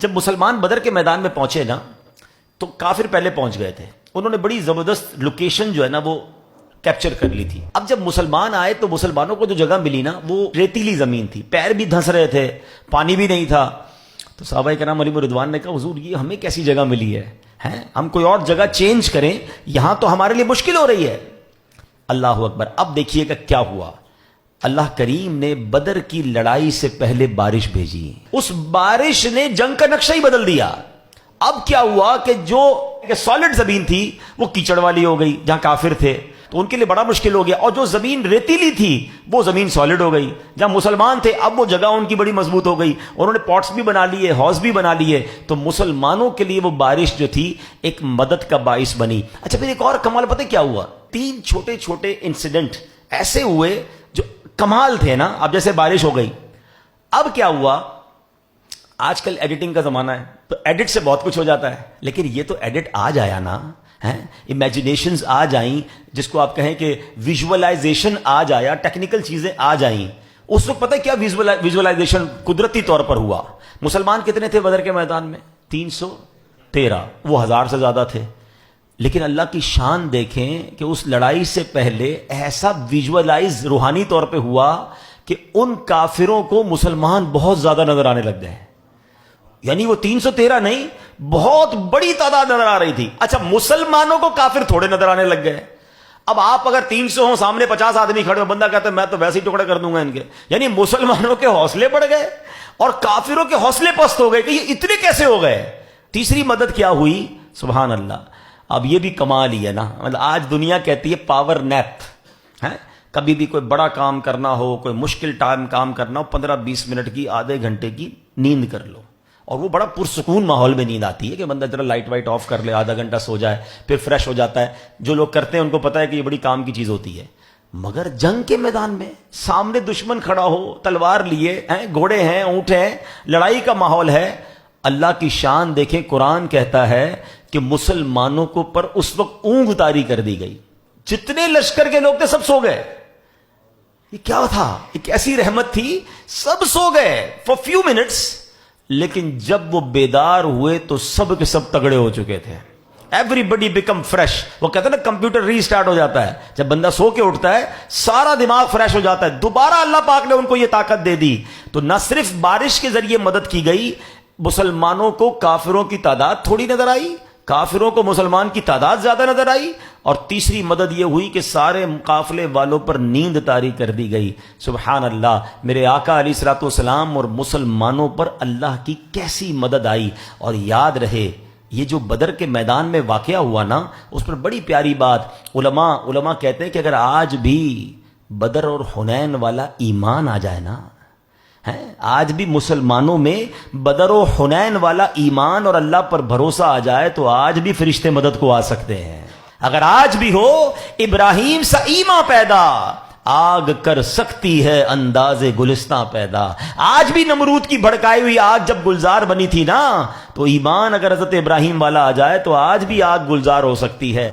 جب مسلمان بدر کے میدان میں پہنچے نا تو کافر پہلے پہنچ گئے تھے، انہوں نے بڑی زبردست لوکیشن جو ہے نا وہ کیپچر کر لی تھی۔ اب جب مسلمان آئے تو مسلمانوں کو جو جگہ ملی نا وہ ریتیلی زمین تھی، پیر بھی دھنس رہے تھے، پانی بھی نہیں تھا۔ تو صحابہ کرام علیہ رضوان نے کہا حضور یہ ہمیں کیسی جگہ ملی ہے، ہم کوئی اور جگہ چینج کریں، یہاں تو ہمارے لیے مشکل ہو رہی ہے۔ اللہ اکبر۔ اب دیکھیے گا کیا ہوا، اللہ کریم نے بدر کی لڑائی سے پہلے بارش بھیجی، اس بارش نے جنگ کا نقشہ ہی بدل دیا۔ اب کیا ہوا کہ جو سالڈ زمین تھی وہ کیچڑ والی ہو گئی، جہاں کافر تھے تو ان کے لیے بڑا مشکل ہو گیا، اور جو زمین ریتیلی تھی وہ زمین سالڈ ہو گئی، جہاں مسلمان تھے اب وہ جگہ ان کی بڑی مضبوط ہو گئی، انہوں نے پاٹس بھی بنا لیے، ہاؤس بھی بنا لیے، تو مسلمانوں کے لیے وہ بارش جو تھی ایک مدد کا باعث بنی۔ اچھا پھر ایک اور کمال پتہ کیا ہوا، 3 چھوٹے چھوٹے انسیڈنٹ ایسے ہوئے جو کمال تھے نا۔ اب جیسے بارش ہو گئی، اب کیا ہوا، آج کل ایڈیٹنگ کا زمانہ ہے تو ایڈٹ سے بہت کچھ ہو جاتا ہے، لیکن یہ تو ایڈٹ آ جایا نا، امیجنیشنز آ جائیں، جس کو آپ کہیں کہ ویژولائزیشن آ جایا، ٹیکنیکل چیزیں آ جائیں۔ اس وقت پتہ کیا ویژولائزیشن قدرتی طور پر ہوا۔ مسلمان کتنے تھے بدر کے میدان میں؟ 313، وہ 1000 سے زیادہ تھے، لیکن اللہ کی شان دیکھیں کہ اس لڑائی سے پہلے ایسا ویژولائز روحانی طور پہ ہوا کہ ان کافروں کو مسلمان بہت زیادہ نظر آنے لگ گئے، یعنی وہ 313 نہیں، بہت بڑی تعداد نظر آ رہی تھی۔ اچھا مسلمانوں کو کافر تھوڑے نظر آنے لگ گئے۔ اب آپ اگر 300 ہوں، سامنے 50 آدمی کھڑے ہو، بندہ کہتا ہے میں تو ویسے ہی ٹکڑے کر دوں گا ان کے، یعنی مسلمانوں کے حوصلے بڑھ گئے اور کافروں کے حوصلے پست ہو گئے کہ یہ اتنے کیسے ہو گئے۔ تیسری مدد کیا ہوئی، سبحان اللہ۔ اب یہ بھی کمال ہی ہے نا، مطلب آج دنیا کہتی ہے پاور نیپ، کبھی بھی کوئی بڑا کام کرنا ہو، کوئی مشکل ٹائم کام کرنا ہو، 15-20 منٹ کی، آدھے گھنٹے کی نیند کر لو، اور وہ بڑا پرسکون ماحول میں نیند آتی ہے کہ بندہ ذرا لائٹ وائٹ آف کر لے، آدھا گھنٹہ سو جائے، پھر فریش ہو جاتا ہے۔ جو لوگ کرتے ہیں ان کو پتا ہے کہ یہ بڑی کام کی چیز ہوتی ہے، مگر جنگ کے میدان میں سامنے دشمن کھڑا ہو، تلوار لیے گھوڑے ہیں، اونٹ ہیں، لڑائی کا ماحول ہے، اللہ کی شان دیکھیں۔ قرآن کہتا ہے کہ مسلمانوں کو پر اس وقت اونگ طاری کر دی گئی، جتنے لشکر کے لوگ تھے سب سو گئے۔ یہ کیا تھا، ایک ایسی رحمت تھی، سب سو گئے فار فیو منٹس، لیکن جب وہ بیدار ہوئے تو سب کے سب تگڑے ہو چکے تھے۔ ایوری بڈی بیکم فریش، وہ کہتے ہیں نا کمپیوٹر ری اسٹارٹ ہو جاتا ہے، جب بندہ سو کے اٹھتا ہے سارا دماغ فریش ہو جاتا ہے۔ دوبارہ اللہ پاک نے ان کو یہ طاقت دے دی۔ تو نہ صرف بارش کے ذریعے مدد کی گئی، مسلمانوں کو کافروں کی تعداد تھوڑی نظر آئی، کافروں کو مسلمان کی تعداد زیادہ نظر آئی، اور تیسری مدد یہ ہوئی کہ سارے قافلے والوں پر نیند طاری کر دی گئی۔ سبحان اللہ، میرے آقا علیہ الصلوۃ والسلام اور مسلمانوں پر اللہ کی کیسی مدد آئی۔ اور یاد رہے یہ جو بدر کے میدان میں واقعہ ہوا نا، اس پر بڑی پیاری بات علماء کہتے ہیں کہ اگر آج بھی بدر اور حنین والا ایمان آ جائے نا، آج بھی مسلمانوں میں بدر و حنین والا ایمان اور اللہ پر بھروسہ آ جائے تو آج بھی فرشتے مدد کو آ سکتے ہیں۔ اگر آج بھی ہو ابراہیم سا ایمان پیدا، آگ کر سکتی ہے انداز گلستاں پیدا۔ آج بھی نمرود کی بھڑکائی ہوئی آگ جب گلزار بنی تھی نا، تو ایمان اگر حضرت ابراہیم والا آ جائے تو آج بھی آگ گلزار ہو سکتی ہے۔